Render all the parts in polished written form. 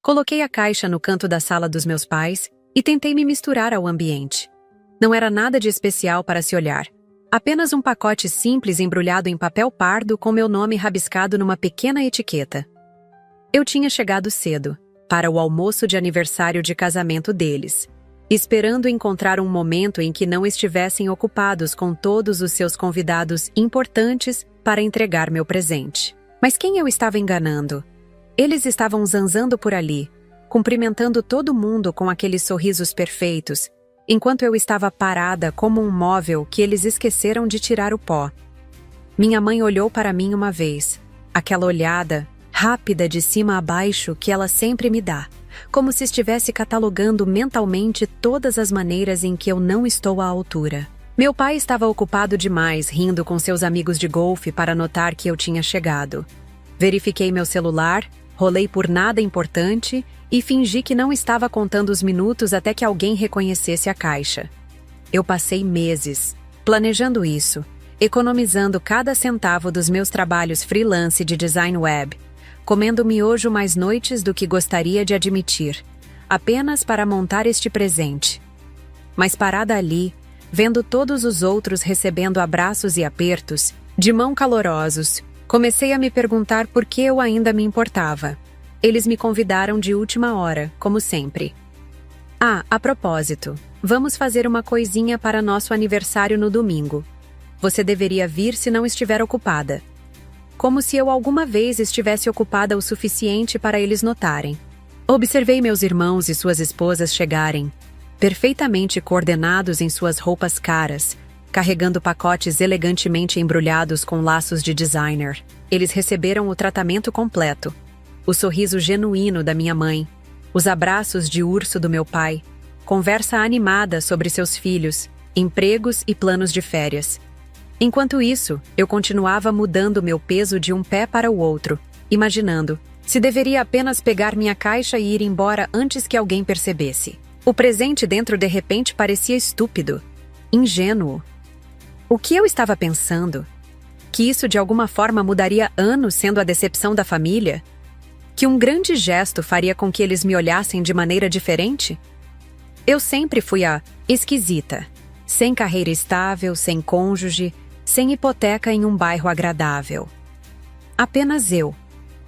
Coloquei a caixa no canto da sala dos meus pais e tentei me misturar ao ambiente. Não era nada de especial para se olhar. Apenas um pacote simples embrulhado em papel pardo com meu nome rabiscado numa pequena etiqueta. Eu tinha chegado cedo, para o almoço de aniversário de casamento deles, esperando encontrar um momento em que não estivessem ocupados com todos os seus convidados importantes para entregar meu presente. Mas quem eu estava enganando? Eles estavam zanzando por ali, cumprimentando todo mundo com aqueles sorrisos perfeitos, enquanto eu estava parada como um móvel que eles esqueceram de tirar o pó. Minha mãe olhou para mim uma vez, aquela olhada rápida de cima a baixo que ela sempre me dá, como se estivesse catalogando mentalmente todas as maneiras em que eu não estou à altura. Meu pai estava ocupado demais rindo com seus amigos de golfe para notar que eu tinha chegado. Verifiquei meu celular, rolei por nada importante e fingi que não estava contando os minutos até que alguém reconhecesse a caixa. Eu passei meses planejando isso, economizando cada centavo dos meus trabalhos freelance de design web, comendo miojo mais noites do que gostaria de admitir, apenas para montar este presente. Mas parada ali, vendo todos os outros recebendo abraços e apertos, de mão calorosos, comecei a me perguntar por que eu ainda me importava. Eles me convidaram de última hora, como sempre. Ah, a propósito, vamos fazer uma coisinha para nosso aniversário no domingo. Você deveria vir se não estiver ocupada. Como se eu alguma vez estivesse ocupada o suficiente para eles notarem. Observei meus irmãos e suas esposas chegarem, perfeitamente coordenados em suas roupas caras, carregando pacotes elegantemente embrulhados com laços de designer. Eles receberam o tratamento completo. O sorriso genuíno da minha mãe, os abraços de urso do meu pai, conversa animada sobre seus filhos, empregos e planos de férias. Enquanto isso, eu continuava mudando meu peso de um pé para o outro, imaginando se deveria apenas pegar minha caixa e ir embora antes que alguém percebesse. O presente dentro de repente parecia estúpido, ingênuo. O que eu estava pensando? Que isso de alguma forma mudaria anos sendo a decepção da família? Que um grande gesto faria com que eles me olhassem de maneira diferente? Eu sempre fui a esquisita, sem carreira estável, sem cônjuge, sem hipoteca em um bairro agradável. Apenas eu,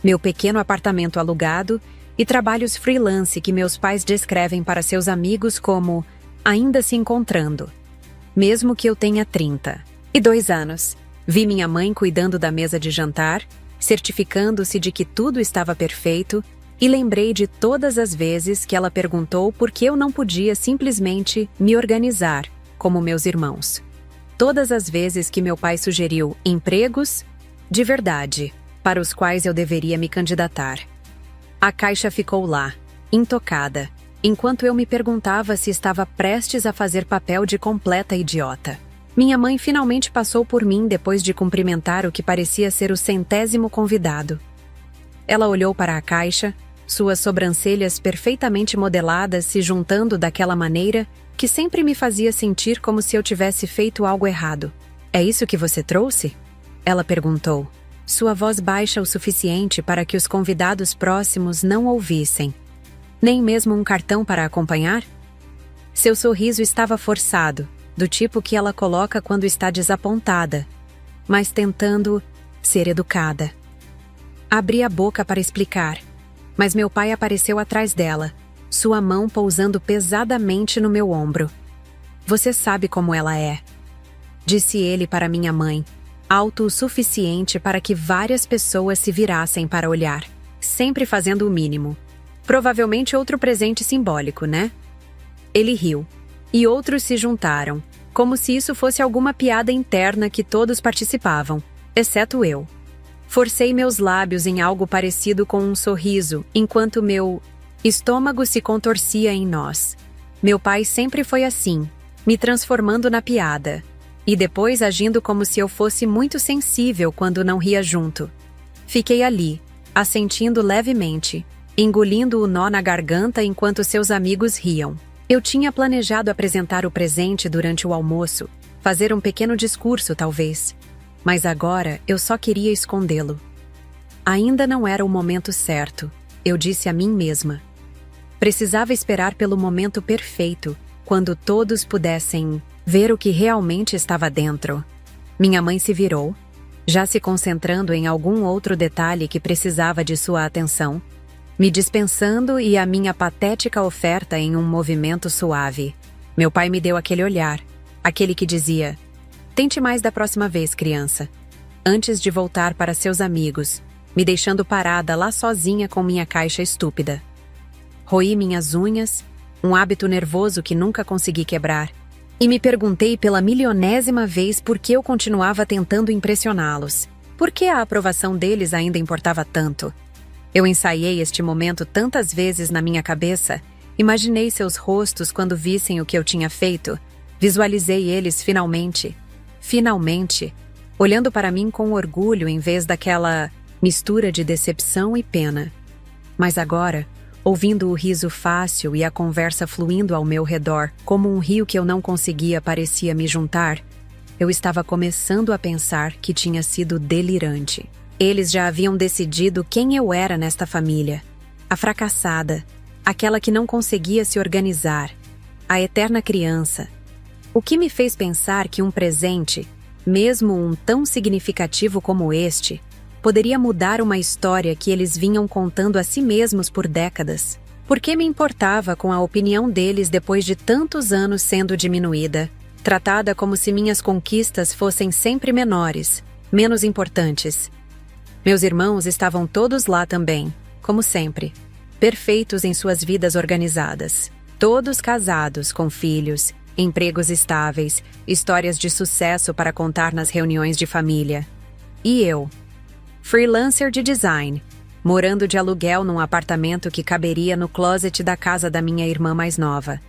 meu pequeno apartamento alugado e trabalhos freelance que meus pais descrevem para seus amigos como ainda se encontrando. Mesmo que eu tenha 32 anos, vi minha mãe cuidando da mesa de jantar, certificando-se de que tudo estava perfeito, e lembrei de todas as vezes que ela perguntou por que eu não podia simplesmente me organizar, como meus irmãos. Todas as vezes que meu pai sugeriu empregos, de verdade, para os quais eu deveria me candidatar. A caixa ficou lá, intocada, enquanto eu me perguntava se estava prestes a fazer papel de completa idiota. Minha mãe finalmente passou por mim depois de cumprimentar o que parecia ser o 100º convidado. Ela olhou para a caixa, suas sobrancelhas perfeitamente modeladas se juntando daquela maneira que sempre me fazia sentir como se eu tivesse feito algo errado. "É isso que você trouxe?" ela perguntou, sua voz baixa o suficiente para que os convidados próximos não ouvissem. "Nem mesmo um cartão para acompanhar?" Seu sorriso estava forçado, do tipo que ela coloca quando está desapontada, mas tentando ser educada. Abri a boca para explicar, mas meu pai apareceu atrás dela, sua mão pousando pesadamente no meu ombro. "Você sabe como ela é", disse ele para minha mãe, alto o suficiente para que várias pessoas se virassem para olhar, sempre fazendo o mínimo. "Provavelmente outro presente simbólico, né?" Ele riu. E outros se juntaram, como se isso fosse alguma piada interna que todos participavam, exceto eu. Forcei meus lábios em algo parecido com um sorriso, enquanto meu estômago se contorcia em nós. Meu pai sempre foi assim, me transformando na piada, e depois agindo como se eu fosse muito sensível quando não ria junto. Fiquei ali, assentindo levemente, engolindo o nó na garganta enquanto seus amigos riam. Eu tinha planejado apresentar o presente durante o almoço, fazer um pequeno discurso talvez, mas agora eu só queria escondê-lo. Ainda não era o momento certo, eu disse a mim mesma. Precisava esperar pelo momento perfeito, quando todos pudessem ver o que realmente estava dentro. Minha mãe se virou, já se concentrando em algum outro detalhe que precisava de sua atenção, me dispensando e a minha patética oferta em um movimento suave. Meu pai me deu aquele olhar, aquele que dizia: "Tente mais da próxima vez, criança", antes de voltar para seus amigos, me deixando parada lá sozinha com minha caixa estúpida. Roí minhas unhas, um hábito nervoso que nunca consegui quebrar, e me perguntei pela milionésima vez por que eu continuava tentando impressioná-los. Por que a aprovação deles ainda importava tanto? Eu ensaiei este momento tantas vezes na minha cabeça, imaginei seus rostos quando vissem o que eu tinha feito, visualizei eles finalmente, olhando para mim com orgulho em vez daquela mistura de decepção e pena. Mas agora, ouvindo o riso fácil e a conversa fluindo ao meu redor, como um rio que eu não conseguia parecia me juntar, eu estava começando a pensar que tinha sido delirante. Eles já haviam decidido quem eu era nesta família. A fracassada, aquela que não conseguia se organizar, a eterna criança. O que me fez pensar que um presente, mesmo um tão significativo como este, poderia mudar uma história que eles vinham contando a si mesmos por décadas. Por que me importava com a opinião deles depois de tantos anos sendo diminuída, tratada como se minhas conquistas fossem sempre menores, menos importantes? Meus irmãos estavam todos lá também, como sempre, perfeitos em suas vidas organizadas. Todos casados, com filhos, empregos estáveis, histórias de sucesso para contar nas reuniões de família. E eu, freelancer de design, morando de aluguel num apartamento que caberia no closet da casa da minha irmã mais nova.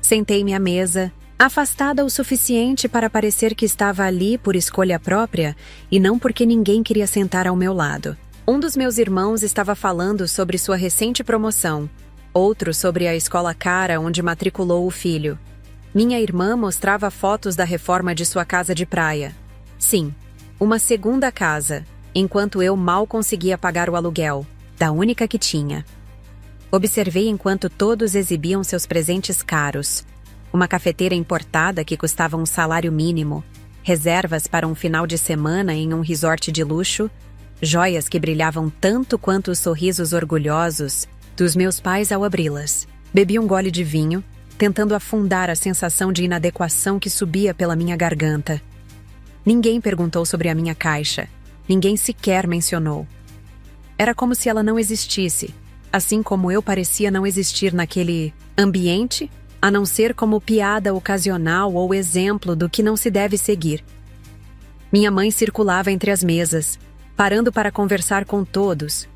Sentei-me à mesa, afastada o suficiente para parecer que estava ali por escolha própria e não porque ninguém queria sentar ao meu lado. Um dos meus irmãos estava falando sobre sua recente promoção, outro sobre a escola cara onde matriculou o filho. Minha irmã mostrava fotos da reforma de sua casa de praia. Sim, uma segunda casa, enquanto eu mal conseguia pagar o aluguel, da única que tinha. Observei enquanto todos exibiam seus presentes caros. Uma cafeteira importada que custava um salário mínimo, reservas para um final de semana em um resort de luxo, joias que brilhavam tanto quanto os sorrisos orgulhosos dos meus pais ao abri-las. Bebi um gole de vinho, tentando afundar a sensação de inadequação que subia pela minha garganta. Ninguém perguntou sobre a minha caixa. Ninguém sequer mencionou. Era como se ela não existisse, assim como eu parecia não existir naquele ambiente, a não ser como piada ocasional ou exemplo do que não se deve seguir. Minha mãe circulava entre as mesas, parando para conversar com todos,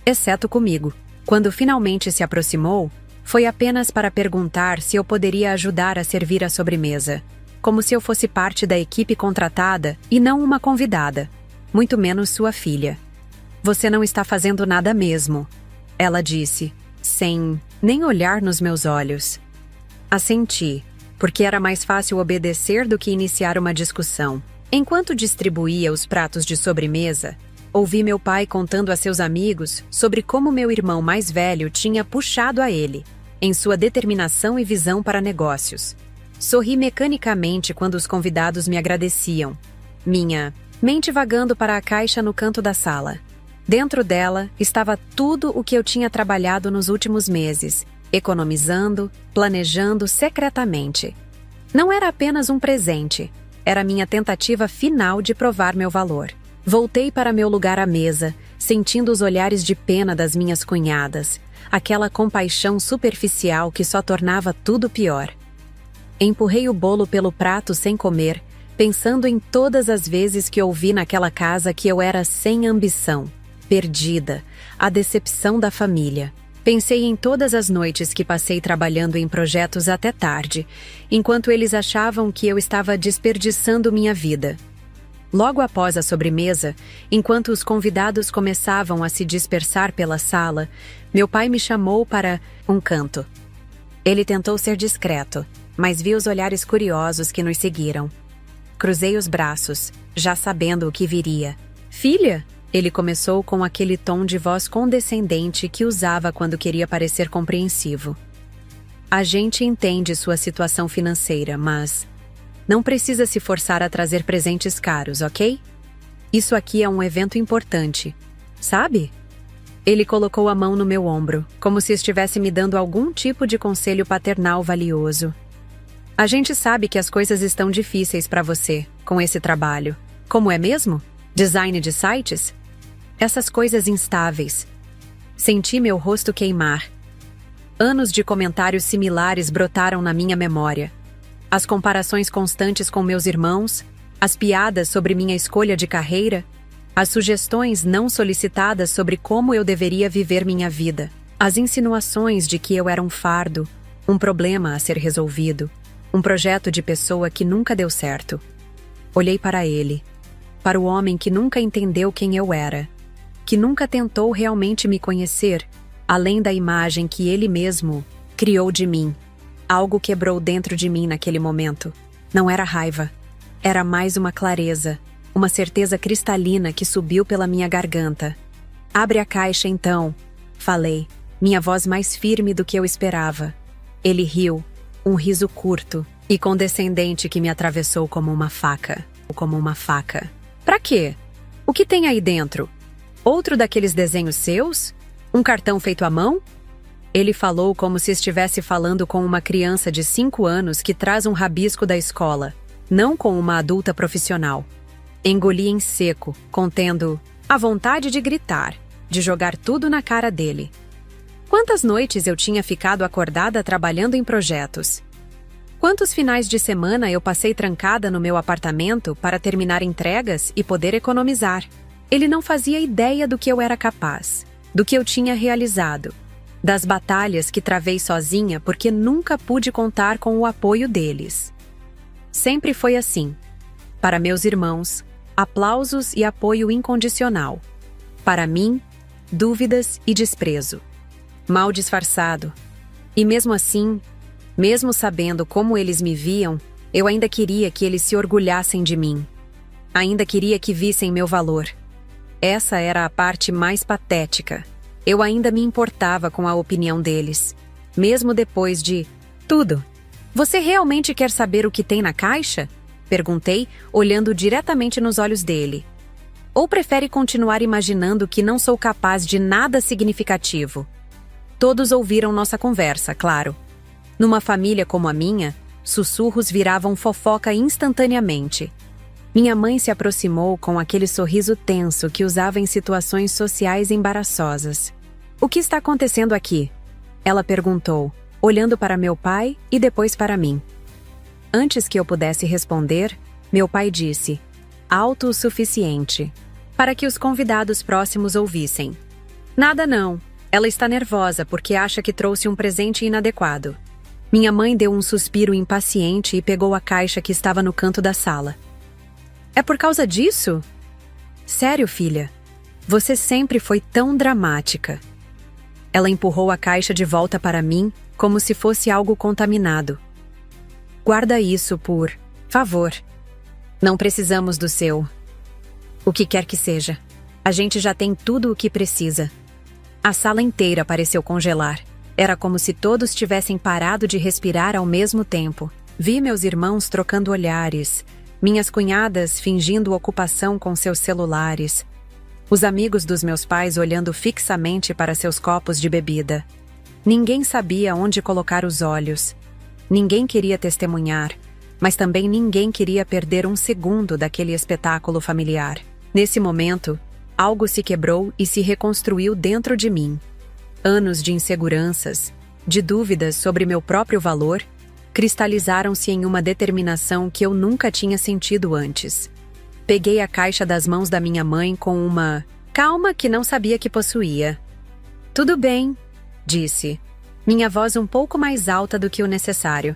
exceto comigo. Quando finalmente se aproximou, foi apenas para perguntar se eu poderia ajudar a servir a sobremesa, como se eu fosse parte da equipe contratada e não uma convidada. Muito menos sua filha. "Você não está fazendo nada mesmo", ela disse, sem nem olhar nos meus olhos. Assenti, porque era mais fácil obedecer do que iniciar uma discussão. Enquanto distribuía os pratos de sobremesa, ouvi meu pai contando a seus amigos sobre como meu irmão mais velho tinha puxado a ele, em sua determinação e visão para negócios. Sorri mecanicamente quando os convidados me agradeciam. Minha mente vagando para a caixa no canto da sala. Dentro dela estava tudo o que eu tinha trabalhado nos últimos meses, economizando, planejando secretamente. Não era apenas um presente, era minha tentativa final de provar meu valor. Voltei para meu lugar à mesa, sentindo os olhares de pena das minhas cunhadas, aquela compaixão superficial que só tornava tudo pior. Empurrei o bolo pelo prato sem comer, pensando em todas as vezes que ouvi naquela casa que eu era sem ambição, perdida, a decepção da família. Pensei em todas as noites que passei trabalhando em projetos até tarde, enquanto eles achavam que eu estava desperdiçando minha vida. Logo após a sobremesa, enquanto os convidados começavam a se dispersar pela sala, meu pai me chamou para um canto. Ele tentou ser discreto, mas vi os olhares curiosos que nos seguiram. Cruzei os braços, já sabendo o que viria. "Filha?", Ele começou com aquele tom de voz condescendente que usava quando queria parecer compreensivo. A gente entende sua situação financeira, mas não precisa se forçar a trazer presentes caros, ok? Isso aqui é um evento importante, sabe? Ele colocou a mão no meu ombro, como se estivesse me dando algum tipo de conselho paternal valioso. A gente sabe que as coisas estão difíceis para você, com esse trabalho. Como é mesmo? Design de sites? Essas coisas instáveis. Senti meu rosto queimar. Anos de comentários similares brotaram na minha memória. As comparações constantes com meus irmãos, as piadas sobre minha escolha de carreira, as sugestões não solicitadas sobre como eu deveria viver minha vida, as insinuações de que eu era um fardo, um problema a ser resolvido, um projeto de pessoa que nunca deu certo. Olhei para ele, para o homem que nunca entendeu quem eu era, que nunca tentou realmente me conhecer, além da imagem que ele mesmo criou de mim. Algo quebrou dentro de mim naquele momento. Não era raiva. Era mais uma clareza, uma certeza cristalina que subiu pela minha garganta. Abre a caixa então, falei, minha voz mais firme do que eu esperava. Ele riu, um riso curto e condescendente que me atravessou como uma faca. Pra quê? O que tem aí dentro? Outro daqueles desenhos seus? Um cartão feito à mão? Ele falou como se estivesse falando com uma criança de 5 anos que traz um rabisco da escola, não com uma adulta profissional. Engoli em seco, contendo a vontade de gritar, de jogar tudo na cara dele. Quantas noites eu tinha ficado acordada trabalhando em projetos? Quantos finais de semana eu passei trancada no meu apartamento para terminar entregas e poder economizar? Ele não fazia ideia do que eu era capaz, do que eu tinha realizado, das batalhas que travei sozinha porque nunca pude contar com o apoio deles. Sempre foi assim. Para meus irmãos, aplausos e apoio incondicional. Para mim, dúvidas e desprezo. Mal disfarçado. E mesmo assim, mesmo sabendo como eles me viam, eu ainda queria que eles se orgulhassem de mim. Ainda queria que vissem meu valor. Essa era a parte mais patética. Eu ainda me importava com a opinião deles, mesmo depois de tudo. Você realmente quer saber o que tem na caixa? Perguntei, olhando diretamente nos olhos dele. Ou prefere continuar imaginando que não sou capaz de nada significativo? Todos ouviram nossa conversa, claro. Numa família como a minha, sussurros viravam fofoca instantaneamente. Minha mãe se aproximou com aquele sorriso tenso que usava em situações sociais embaraçosas. O que está acontecendo aqui? Ela perguntou, olhando para meu pai e depois para mim. Antes que eu pudesse responder, meu pai disse, alto o suficiente, para que os convidados próximos ouvissem. Nada não, ela está nervosa porque acha que trouxe um presente inadequado. Minha mãe deu um suspiro impaciente e pegou a caixa que estava no canto da sala. É por causa disso? Sério, filha? Você sempre foi tão dramática. Ela empurrou a caixa de volta para mim, como se fosse algo contaminado. Guarda isso por favor. Não precisamos do seu. O que quer que seja. A gente já tem tudo o que precisa. A sala inteira pareceu congelar. Era como se todos tivessem parado de respirar ao mesmo tempo. Vi meus irmãos trocando olhares, minhas cunhadas fingindo ocupação com seus celulares, os amigos dos meus pais olhando fixamente para seus copos de bebida. Ninguém sabia onde colocar os olhos. Ninguém queria testemunhar, mas também ninguém queria perder um segundo daquele espetáculo familiar. Nesse momento, algo se quebrou e se reconstruiu dentro de mim. Anos de inseguranças, de dúvidas sobre meu próprio valor, cristalizaram-se em uma determinação que eu nunca tinha sentido antes. Peguei a caixa das mãos da minha mãe com uma calma que não sabia que possuía. Tudo bem, disse, minha voz um pouco mais alta do que o necessário.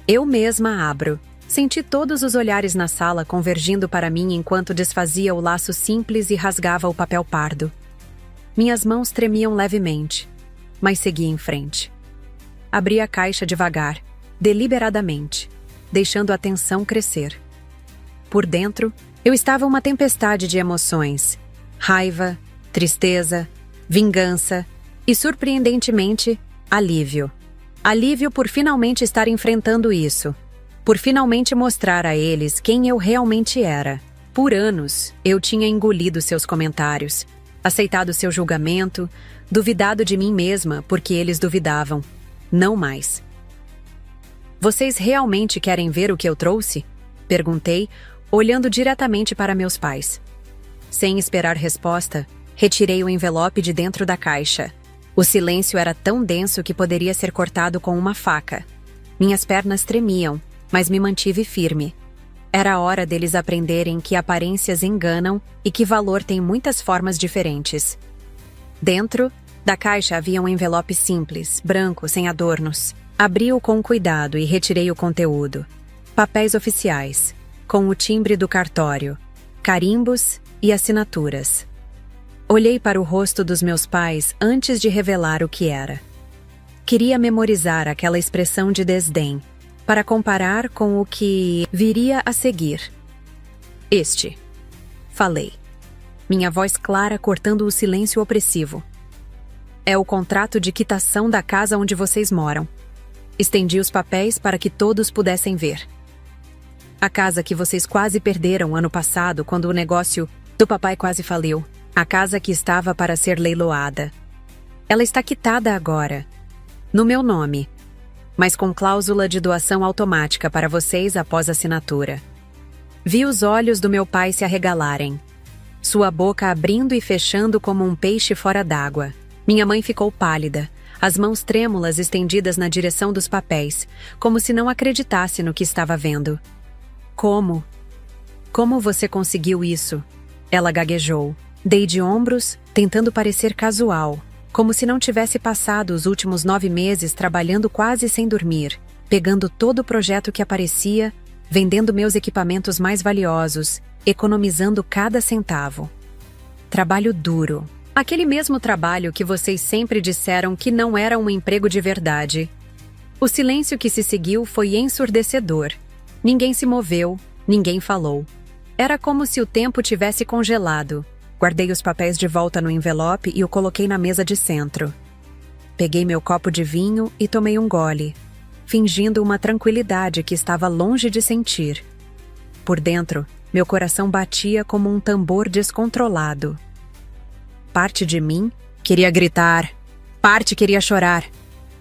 Eu mesma abro. Senti todos os olhares na sala convergindo para mim enquanto desfazia o laço simples e rasgava o papel pardo. Minhas mãos tremiam levemente, mas segui em frente. Abri a caixa devagar, deliberadamente, deixando a tensão crescer. Por dentro, eu estava uma tempestade de emoções. raiva, tristeza, vingança e, surpreendentemente, alívio. Alívio por finalmente estar enfrentando isso. Por finalmente mostrar a eles quem eu realmente era. Por anos, eu tinha engolido seus comentários, aceitado seu julgamento, duvidado de mim mesma porque eles duvidavam. Não mais. Vocês realmente querem ver o que eu trouxe? Perguntei, olhando diretamente para meus pais. Sem esperar resposta, retirei o envelope de dentro da caixa. O silêncio era tão denso que poderia ser cortado com uma faca. Minhas pernas tremiam, mas me mantive firme. Era a hora deles aprenderem que aparências enganam e que valor tem muitas formas diferentes. Dentro da caixa havia um envelope simples, branco, sem adornos. Abri-o com cuidado e retirei o conteúdo. Papéis oficiais, com o timbre do cartório, carimbos e assinaturas. Olhei para o rosto dos meus pais antes de revelar o que era. Queria memorizar aquela expressão de desdém, para comparar com o que viria a seguir. Falei. Minha voz clara cortando o silêncio opressivo. É o contrato de quitação da casa onde vocês moram. Estendi os papéis para que todos pudessem ver. A casa que vocês quase perderam ano passado quando o negócio do papai quase faliu. A casa que estava para ser leiloada. Ela está quitada agora, no meu nome, mas com cláusula de doação automática para vocês após assinatura. Vi os olhos do meu pai se arregalarem, sua boca abrindo e fechando como um peixe fora d'água. Minha mãe ficou pálida, as mãos trêmulas estendidas na direção dos papéis, como se não acreditasse no que estava vendo. Como? Como você conseguiu isso? Ela gaguejou. Dei de ombros, tentando parecer casual, como se não tivesse passado os últimos 9 meses trabalhando quase sem dormir, pegando todo o projeto que aparecia, vendendo meus equipamentos mais valiosos, economizando cada centavo. Trabalho duro. Aquele mesmo trabalho que vocês sempre disseram que não era um emprego de verdade. O silêncio que se seguiu foi ensurdecedor. Ninguém se moveu, ninguém falou. Era como se o tempo tivesse congelado. Guardei os papéis de volta no envelope e o coloquei na mesa de centro. Peguei meu copo de vinho e tomei um gole, fingindo uma tranquilidade que estava longe de sentir. Por dentro, meu coração batia como um tambor descontrolado. Parte de mim queria gritar, parte queria chorar,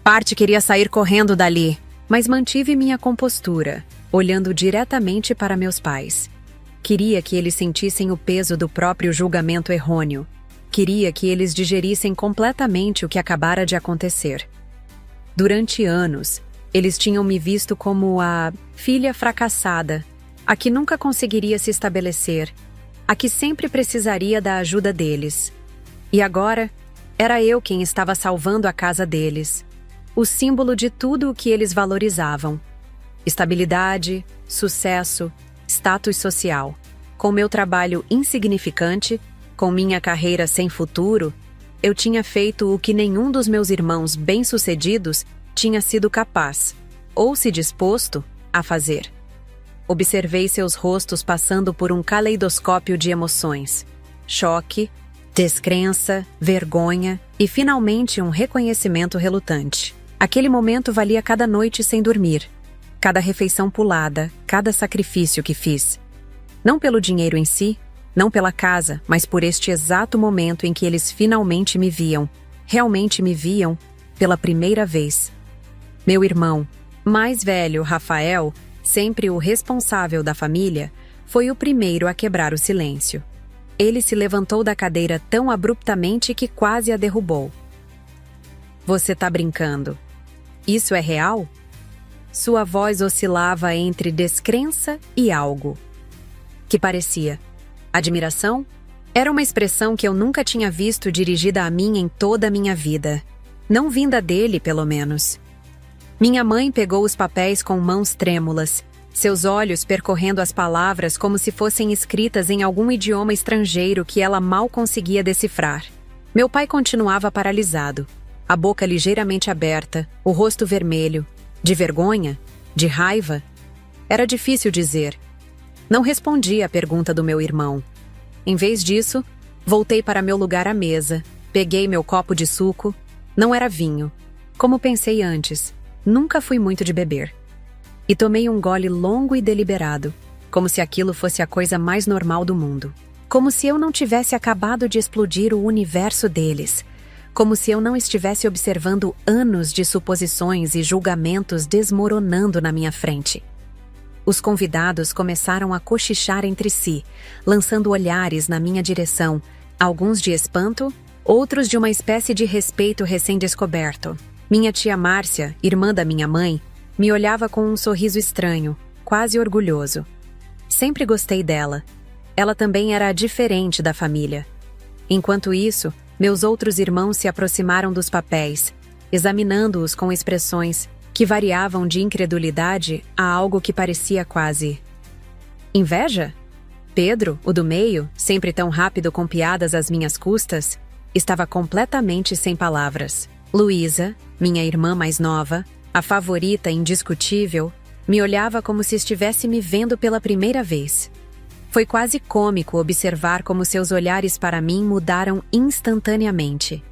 parte queria sair correndo dali, mas mantive minha compostura, olhando diretamente para meus pais. Queria que eles sentissem o peso do próprio julgamento errôneo. Queria que eles digerissem completamente o que acabara de acontecer. Durante anos, eles tinham me visto como a filha fracassada, a que nunca conseguiria se estabelecer, a que sempre precisaria da ajuda deles. E agora, era eu quem estava salvando a casa deles, o símbolo de tudo o que eles valorizavam. Estabilidade, sucesso, status social. Com meu trabalho insignificante, com minha carreira sem futuro, eu tinha feito o que nenhum dos meus irmãos bem-sucedidos tinha sido capaz, ou se disposto, a fazer. Observei seus rostos passando por um caleidoscópio de emoções. Choque, descrença, vergonha e, finalmente, um reconhecimento relutante. Aquele momento valia cada noite sem dormir. Cada refeição pulada, cada sacrifício que fiz. Não pelo dinheiro em si, não pela casa, mas por este exato momento em que eles finalmente me viam, realmente me viam, pela primeira vez. Meu irmão, mais velho, Rafael, sempre o responsável da família, foi o primeiro a quebrar o silêncio. Ele se levantou da cadeira tão abruptamente que quase a derrubou. Você tá brincando? Isso é real? Sua voz oscilava entre descrença e algo. Que parecia admiração? Era uma expressão que eu nunca tinha visto dirigida a mim em toda a minha vida. Não vinda dele, pelo menos. Minha mãe pegou os papéis com mãos trêmulas, seus olhos percorrendo as palavras como se fossem escritas em algum idioma estrangeiro que ela mal conseguia decifrar. Meu pai continuava paralisado, a boca ligeiramente aberta, o rosto vermelho. De vergonha? De raiva? Era difícil dizer. Não respondi à pergunta do meu irmão. Em vez disso, Voltei para meu lugar à mesa, peguei meu copo de suco. Não era vinho. Como pensei antes, nunca fui muito de beber. E tomei um gole longo e deliberado, como se aquilo fosse a coisa mais normal do mundo. Como se eu não tivesse acabado de explodir o universo deles. Como se eu não estivesse observando anos de suposições e julgamentos desmoronando na minha frente. Os convidados começaram a cochichar entre si, lançando olhares na minha direção, alguns de espanto, outros de uma espécie de respeito recém-descoberto. Minha tia Márcia, irmã da minha mãe, me olhava com um sorriso estranho, quase orgulhoso. Sempre gostei dela. Ela também era diferente da família. Enquanto isso, meus outros irmãos se aproximaram dos papéis, examinando-os com expressões que variavam de incredulidade a algo que parecia quase inveja. Pedro, o do meio, sempre tão rápido com piadas às minhas custas, estava completamente sem palavras. Luísa, minha irmã mais nova, a favorita indiscutível, me olhava como se estivesse me vendo pela primeira vez. Foi quase cômico observar como seus olhares para mim mudaram instantaneamente.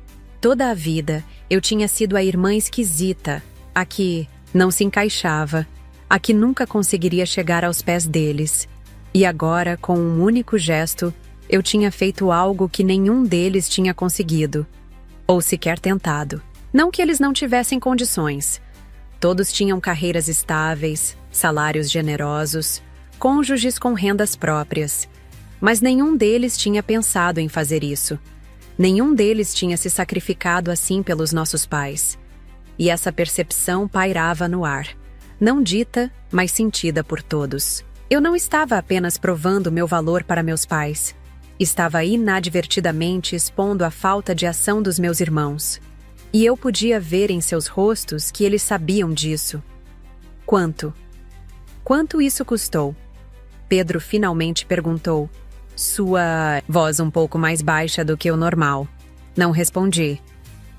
Toda a vida, eu tinha sido a irmã esquisita, a que não se encaixava, a que nunca conseguiria chegar aos pés deles. E agora, com um único gesto, eu tinha feito algo que nenhum deles tinha conseguido, ou sequer tentado. Não que eles não tivessem condições. Todos tinham carreiras estáveis, salários generosos, cônjuges com rendas próprias. Mas nenhum deles tinha pensado em fazer isso. Nenhum deles tinha se sacrificado assim pelos nossos pais. E essa percepção pairava no ar, não dita, mas sentida por todos. Eu não estava apenas provando meu valor para meus pais. Estava inadvertidamente expondo a falta de ação dos meus irmãos. E eu podia ver em seus rostos que eles sabiam disso. Quanto? Quanto isso custou? Pedro finalmente perguntou, sua voz um pouco mais baixa do que o normal. Não respondi.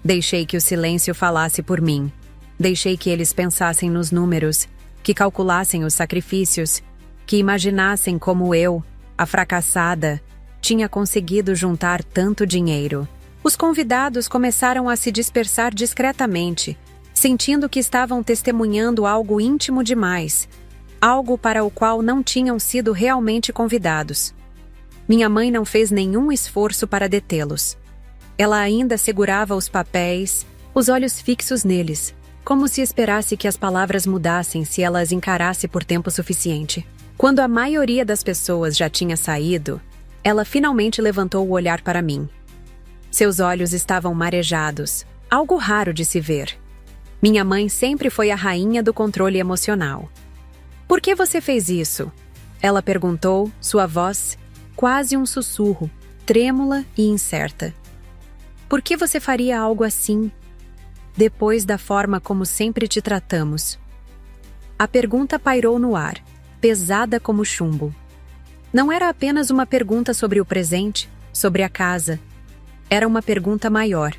Deixei que o silêncio falasse por mim. Deixei que eles pensassem nos números, que calculassem os sacrifícios, que imaginassem como eu, a fracassada, tinha conseguido juntar tanto dinheiro. Os convidados começaram a se dispersar discretamente, sentindo que estavam testemunhando algo íntimo demais, algo para o qual não tinham sido realmente convidados. Minha mãe não fez nenhum esforço para detê-los. Ela ainda segurava os papéis, os olhos fixos neles, como se esperasse que as palavras mudassem se ela as encarasse por tempo suficiente. Quando a maioria das pessoas já tinha saído, ela finalmente levantou o olhar para mim. Seus olhos estavam marejados, algo raro de se ver. Minha mãe sempre foi a rainha do controle emocional. Por que você fez isso? Ela perguntou, sua voz quase um sussurro, trêmula e incerta. Por que você faria algo assim? Depois da forma como sempre te tratamos. A pergunta pairou no ar, pesada como chumbo. Não era apenas uma pergunta sobre o presente, sobre a casa. Era uma pergunta maior,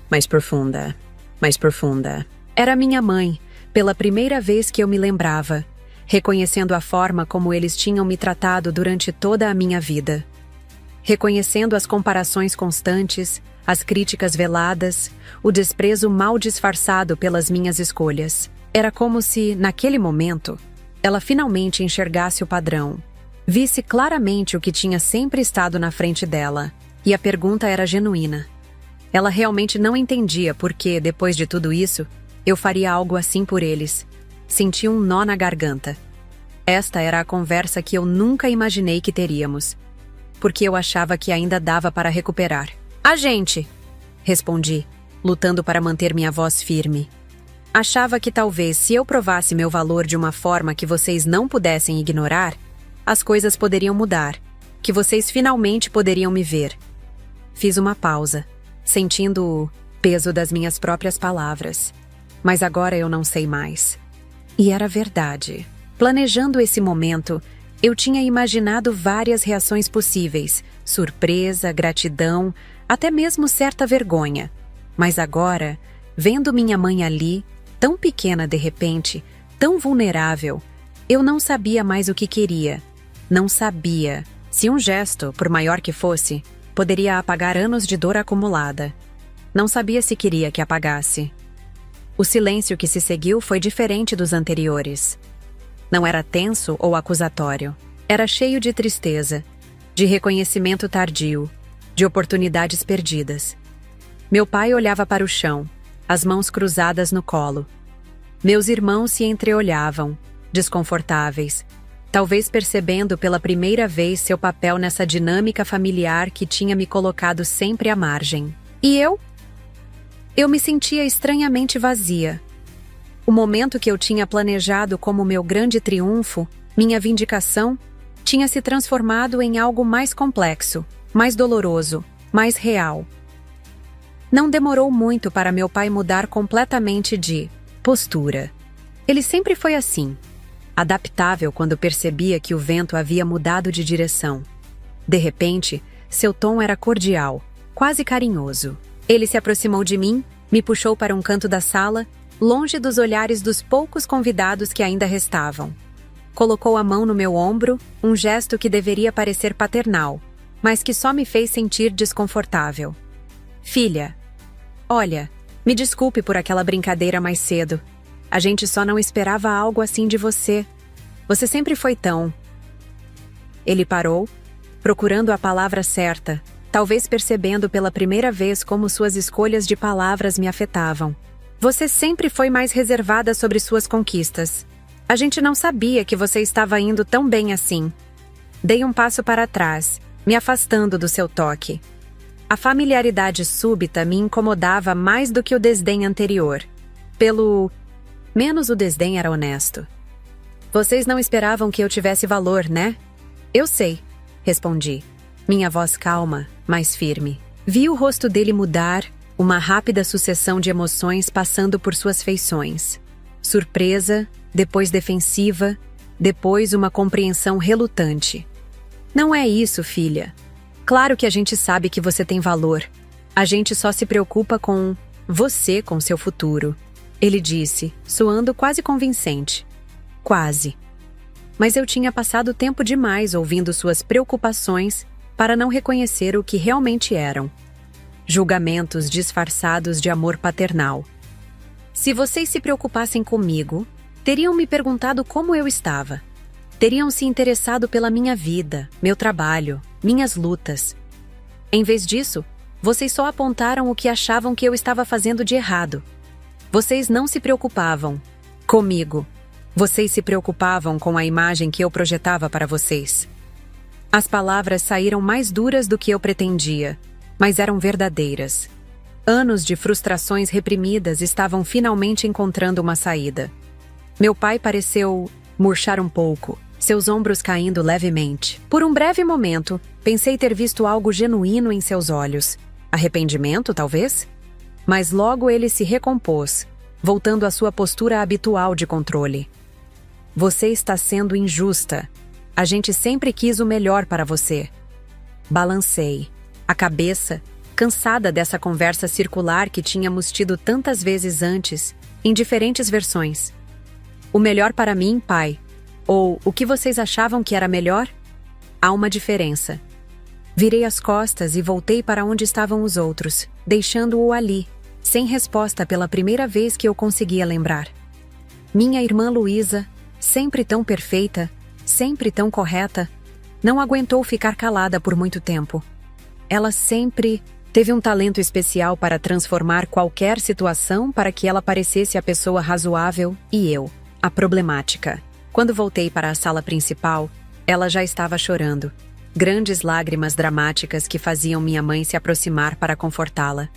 mais profunda, mais profunda. Era minha mãe, pela primeira vez que eu me lembrava, reconhecendo a forma como eles tinham me tratado durante toda a minha vida. Reconhecendo as comparações constantes, as críticas veladas, o desprezo mal disfarçado pelas minhas escolhas. Era como se, naquele momento, ela finalmente enxergasse o padrão. Visse claramente o que tinha sempre estado na frente dela. E a pergunta era genuína. Ela realmente não entendia por que, depois de tudo isso, eu faria algo assim por eles. Senti um nó na garganta. Esta era a conversa que eu nunca imaginei que teríamos. Porque eu achava que ainda dava para recuperar. A gente! Respondi, lutando para manter minha voz firme. Achava que talvez, se eu provasse meu valor de uma forma que vocês não pudessem ignorar, as coisas poderiam mudar, que vocês finalmente poderiam me ver. Fiz uma pausa, sentindo o peso das minhas próprias palavras. Mas agora eu não sei mais. E era verdade. Planejando esse momento, eu tinha imaginado várias reações possíveis: surpresa, gratidão, até mesmo certa vergonha. Mas agora, vendo minha mãe ali, tão pequena de repente, tão vulnerável, eu não sabia mais o que queria. Não sabia se um gesto, por maior que fosse, poderia apagar anos de dor acumulada. Não sabia se queria que apagasse. O silêncio que se seguiu foi diferente dos anteriores. Não era tenso ou acusatório. Era cheio de tristeza, de reconhecimento tardio, de oportunidades perdidas. Meu pai olhava para o chão, as mãos cruzadas no colo. Meus irmãos se entreolhavam, desconfortáveis, talvez percebendo pela primeira vez seu papel nessa dinâmica familiar que tinha me colocado sempre à margem. E eu? Eu me sentia estranhamente vazia. O momento que eu tinha planejado como meu grande triunfo, minha vindicação, tinha se transformado em algo mais complexo, mais doloroso, mais real. Não demorou muito para meu pai mudar completamente de postura. Ele sempre foi assim, adaptável quando percebia que o vento havia mudado de direção. De repente, seu tom era cordial, quase carinhoso. Ele se aproximou de mim, me puxou para um canto da sala, longe dos olhares dos poucos convidados que ainda restavam. Colocou a mão no meu ombro, um gesto que deveria parecer paternal, mas que só me fez sentir desconfortável. Filha, olha, me desculpe por aquela brincadeira mais cedo. A gente só não esperava algo assim de você. Você sempre foi tão... Ele parou, procurando a palavra certa, talvez percebendo pela primeira vez como suas escolhas de palavras me afetavam. Você sempre foi mais reservada sobre suas conquistas. A gente não sabia que você estava indo tão bem assim. Dei um passo para trás, me afastando do seu toque. A familiaridade súbita me incomodava mais do que o desdém anterior. Menos o desdém era honesto. Vocês não esperavam que eu tivesse valor, né? Eu sei, respondi. Minha voz calma, mais firme. Vi o rosto dele mudar, uma rápida sucessão de emoções passando por suas feições. Surpresa, depois defensiva, depois uma compreensão relutante. Não é isso, filha. Claro que a gente sabe que você tem valor. A gente só se preocupa com você, com seu futuro. Ele disse, soando quase convincente. Quase. Mas eu tinha passado tempo demais ouvindo suas preocupações para não reconhecer o que realmente eram. Julgamentos disfarçados de amor paternal. Se vocês se preocupassem comigo, teriam me perguntado como eu estava. Teriam se interessado pela minha vida, meu trabalho, minhas lutas. Em vez disso, vocês só apontaram o que achavam que eu estava fazendo de errado. Vocês não se preocupavam comigo. Vocês se preocupavam com a imagem que eu projetava para vocês. As palavras saíram mais duras do que eu pretendia, mas eram verdadeiras. Anos de frustrações reprimidas estavam finalmente encontrando uma saída. Meu pai pareceu murchar um pouco, seus ombros caindo levemente. Por um breve momento, pensei ter visto algo genuíno em seus olhos. Arrependimento, talvez? Mas logo ele se recompôs, voltando à sua postura habitual de controle. Você está sendo injusta. A gente sempre quis o melhor para você. Balancei a cabeça, cansada dessa conversa circular que tínhamos tido tantas vezes antes, em diferentes versões. O melhor para mim, pai? Ou o que vocês achavam que era melhor? Há uma diferença. Virei as costas e voltei para onde estavam os outros, deixando-o ali, sem resposta pela primeira vez que eu conseguia lembrar. Minha irmã Luísa, sempre tão perfeita, sempre tão correta, não aguentou ficar calada por muito tempo. Ela sempre teve um talento especial para transformar qualquer situação para que ela parecesse a pessoa razoável e eu, a problemática. Quando voltei para a sala principal, ela já estava chorando. Grandes lágrimas dramáticas que faziam minha mãe se aproximar para confortá-la.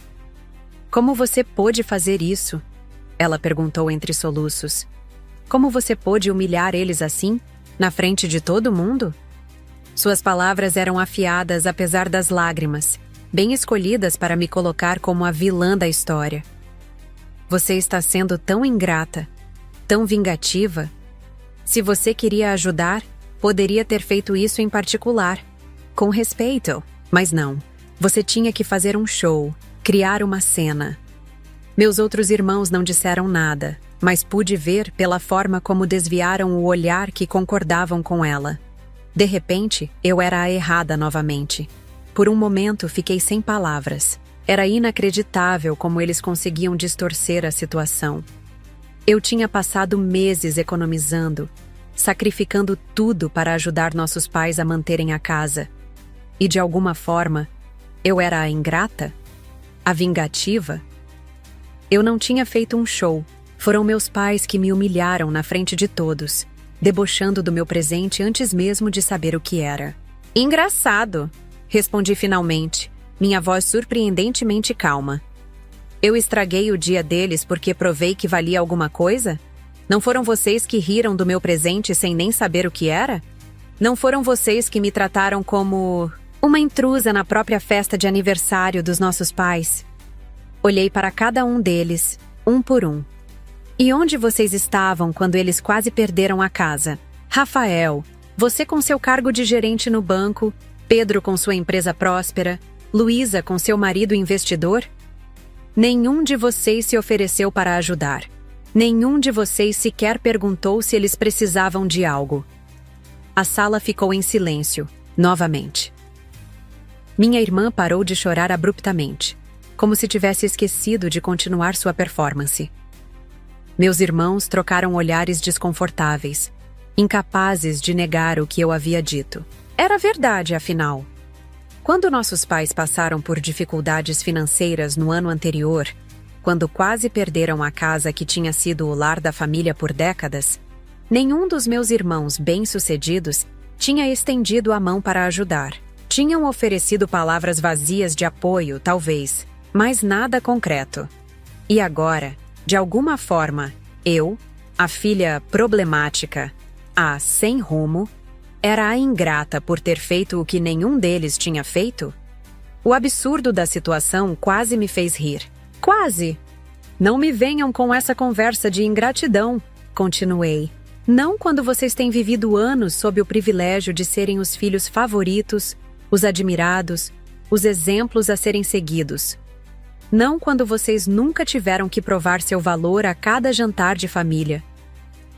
Como você pôde fazer isso? Ela perguntou entre soluços. Como você pôde humilhar eles assim, na frente de todo mundo? Suas palavras eram afiadas apesar das lágrimas, bem escolhidas para me colocar como a vilã da história. Você está sendo tão ingrata, tão vingativa. Se você queria ajudar, poderia ter feito isso em particular, com respeito, mas não. Você tinha que fazer um show, criar uma cena. Meus outros irmãos não disseram nada, mas pude ver pela forma como desviaram o olhar que concordavam com ela. De repente, eu era a errada novamente. Por um momento, fiquei sem palavras. Era inacreditável como eles conseguiam distorcer a situação. Eu tinha passado meses economizando, sacrificando tudo para ajudar nossos pais a manterem a casa. E de alguma forma, eu era a ingrata? A vingativa? Eu não tinha feito um show. Foram meus pais que me humilharam na frente de todos, debochando do meu presente antes mesmo de saber o que era. Engraçado, respondi finalmente, minha voz surpreendentemente calma. Eu estraguei o dia deles porque provei que valia alguma coisa? Não foram vocês que riram do meu presente sem nem saber o que era? Não foram vocês que me trataram como uma intrusa na própria festa de aniversário dos nossos pais? Olhei para cada um deles, um por um. E onde vocês estavam quando eles quase perderam a casa? Rafael, você com seu cargo de gerente no banco, Pedro com sua empresa próspera, Luísa com seu marido investidor? Nenhum de vocês se ofereceu para ajudar. Nenhum de vocês sequer perguntou se eles precisavam de algo. A sala ficou em silêncio, novamente. Minha irmã parou de chorar abruptamente, como se tivesse esquecido de continuar sua performance. Meus irmãos trocaram olhares desconfortáveis, incapazes de negar o que eu havia dito. Era verdade, afinal. Quando nossos pais passaram por dificuldades financeiras no ano anterior, quando quase perderam a casa que tinha sido o lar da família por décadas, nenhum dos meus irmãos bem-sucedidos tinha estendido a mão para ajudar. Tinham oferecido palavras vazias de apoio, talvez, mas nada concreto. E agora, de alguma forma, eu, a filha problemática, a sem rumo, era a ingrata por ter feito o que nenhum deles tinha feito? O absurdo da situação quase me fez rir. Quase! Não me venham com essa conversa de ingratidão, continuei. Não quando vocês têm vivido anos sob o privilégio de serem os filhos favoritos, os admirados, os exemplos a serem seguidos. Não quando vocês nunca tiveram que provar seu valor a cada jantar de família.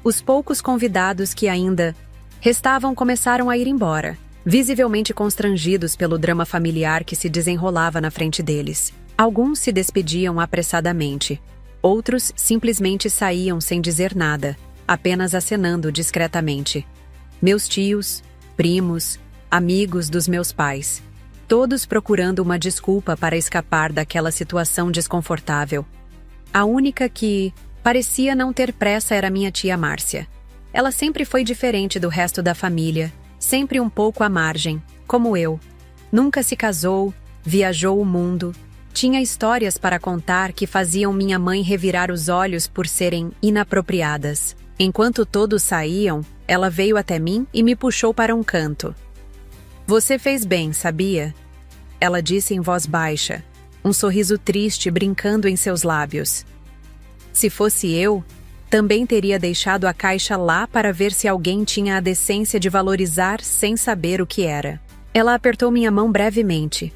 Os poucos convidados que ainda restavam começaram a ir embora, visivelmente constrangidos pelo drama familiar que se desenrolava na frente deles. Alguns se despediam apressadamente. Outros simplesmente saíam sem dizer nada, apenas acenando discretamente. Meus tios, primos, amigos dos meus pais, todos procurando uma desculpa para escapar daquela situação desconfortável. A única que parecia não ter pressa era minha tia Márcia. Ela sempre foi diferente do resto da família, sempre um pouco à margem, como eu. Nunca se casou, viajou o mundo, tinha histórias para contar que faziam minha mãe revirar os olhos por serem inapropriadas. Enquanto todos saíam, ela veio até mim e me puxou para um canto. Você fez bem, sabia? Ela disse em voz baixa, um sorriso triste brincando em seus lábios. Se fosse eu, também teria deixado a caixa lá para ver se alguém tinha a decência de valorizar sem saber o que era. Ela apertou minha mão brevemente.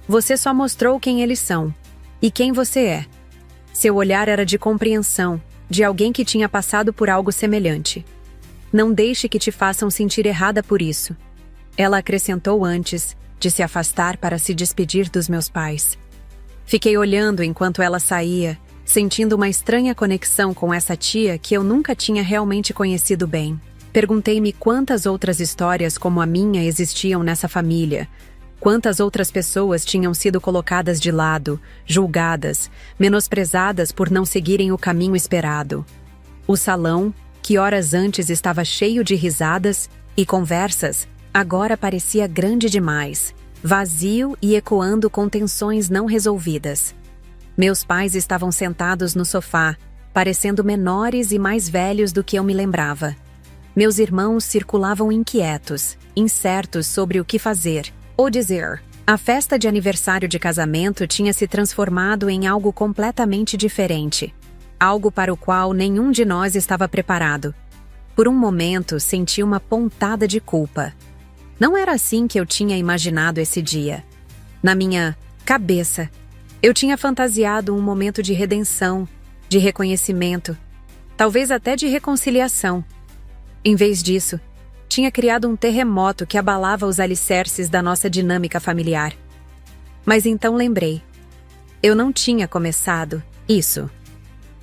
Você só mostrou quem eles são. E quem você é. Seu olhar era de compreensão, de alguém que tinha passado por algo semelhante. Não deixe que te façam sentir errada por isso. Ela acrescentou antes de se afastar para se despedir dos meus pais. Fiquei olhando enquanto ela saía, sentindo uma estranha conexão com essa tia que eu nunca tinha realmente conhecido bem. Perguntei-me quantas outras histórias como a minha existiam nessa família, quantas outras pessoas tinham sido colocadas de lado, julgadas, menosprezadas por não seguirem o caminho esperado. O salão, que horas antes estava cheio de risadas e conversas, agora parecia grande demais, vazio e ecoando com tensões não resolvidas. Meus pais estavam sentados no sofá, parecendo menores e mais velhos do que eu me lembrava. Meus irmãos circulavam inquietos, incertos sobre o que fazer ou dizer. A festa de aniversário de casamento tinha se transformado em algo completamente diferente. Algo para o qual nenhum de nós estava preparado. Por um momento, senti uma pontada de culpa. Não era assim que eu tinha imaginado esse dia. Na minha cabeça, eu tinha fantasiado um momento de redenção, de reconhecimento, talvez até de reconciliação. Em vez disso, tinha criado um terremoto que abalava os alicerces da nossa dinâmica familiar. Mas então lembrei. Eu não tinha começado isso.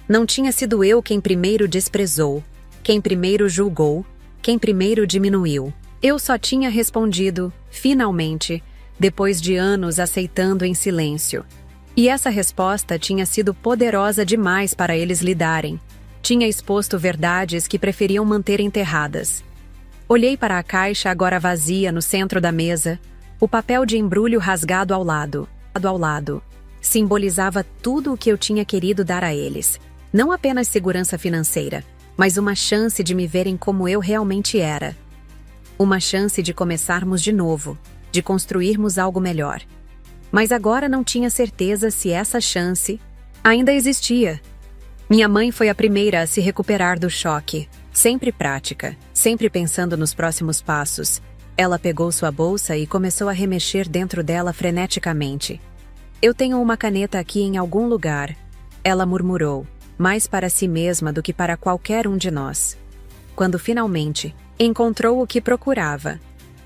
Não tinha sido eu quem primeiro desprezou, quem primeiro julgou, quem primeiro diminuiu. Eu só tinha respondido, finalmente, depois de anos aceitando em silêncio. E essa resposta tinha sido poderosa demais para eles lidarem. Tinha exposto verdades que preferiam manter enterradas. Olhei para a caixa agora vazia no centro da mesa, o papel de embrulho rasgado ao lado. Simbolizava tudo o que eu tinha querido dar a eles. Não apenas segurança financeira, mas uma chance de me verem como eu realmente era. Uma chance de começarmos de novo, de construirmos algo melhor. Mas agora não tinha certeza se essa chance ainda existia. Minha mãe foi a primeira a se recuperar do choque, sempre prática, sempre pensando nos próximos passos. Ela pegou sua bolsa e começou a remexer dentro dela freneticamente. Eu tenho uma caneta aqui em algum lugar, ela murmurou, mais para si mesma do que para qualquer um de nós. Quando finalmente encontrou o que procurava,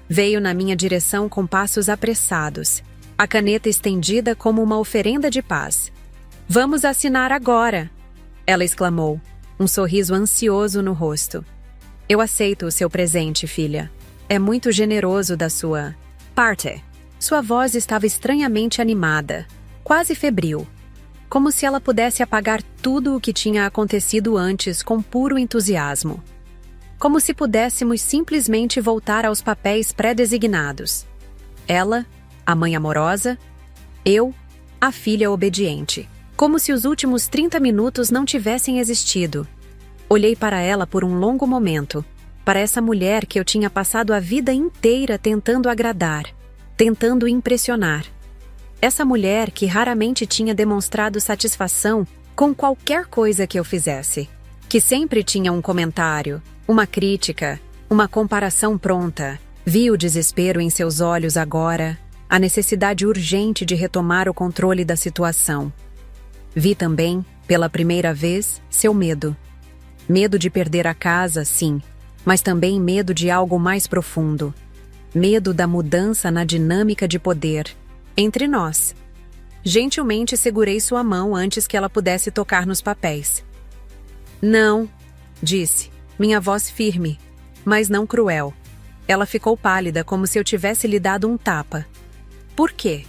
veio na minha direção com passos apressados, a caneta estendida como uma oferenda de paz. "Vamos assinar agora!" ela exclamou, um sorriso ansioso no rosto. "Eu aceito o seu presente, filha. É muito generoso da sua parte." Sua voz estava estranhamente animada, quase febril, como se ela pudesse apagar tudo o que tinha acontecido antes com puro entusiasmo. Como se pudéssemos simplesmente voltar aos papéis pré-designados. Ela, a mãe amorosa, eu, a filha obediente. Como se os últimos 30 minutos não tivessem existido. Olhei para ela por um longo momento, para essa mulher que eu tinha passado a vida inteira tentando agradar, tentando impressionar. Essa mulher que raramente tinha demonstrado satisfação com qualquer coisa que eu fizesse, que sempre tinha um comentário, uma crítica, uma comparação pronta. Vi o desespero em seus olhos agora, a necessidade urgente de retomar o controle da situação. Vi também, pela primeira vez, seu medo. Medo de perder a casa, sim, mas também medo de algo mais profundo. Medo da mudança na dinâmica de poder entre nós. Gentilmente segurei sua mão antes que ela pudesse tocar nos papéis. "Não", disse, minha voz firme, mas não cruel. Ela ficou pálida como se eu tivesse lhe dado um tapa. "Por quê?"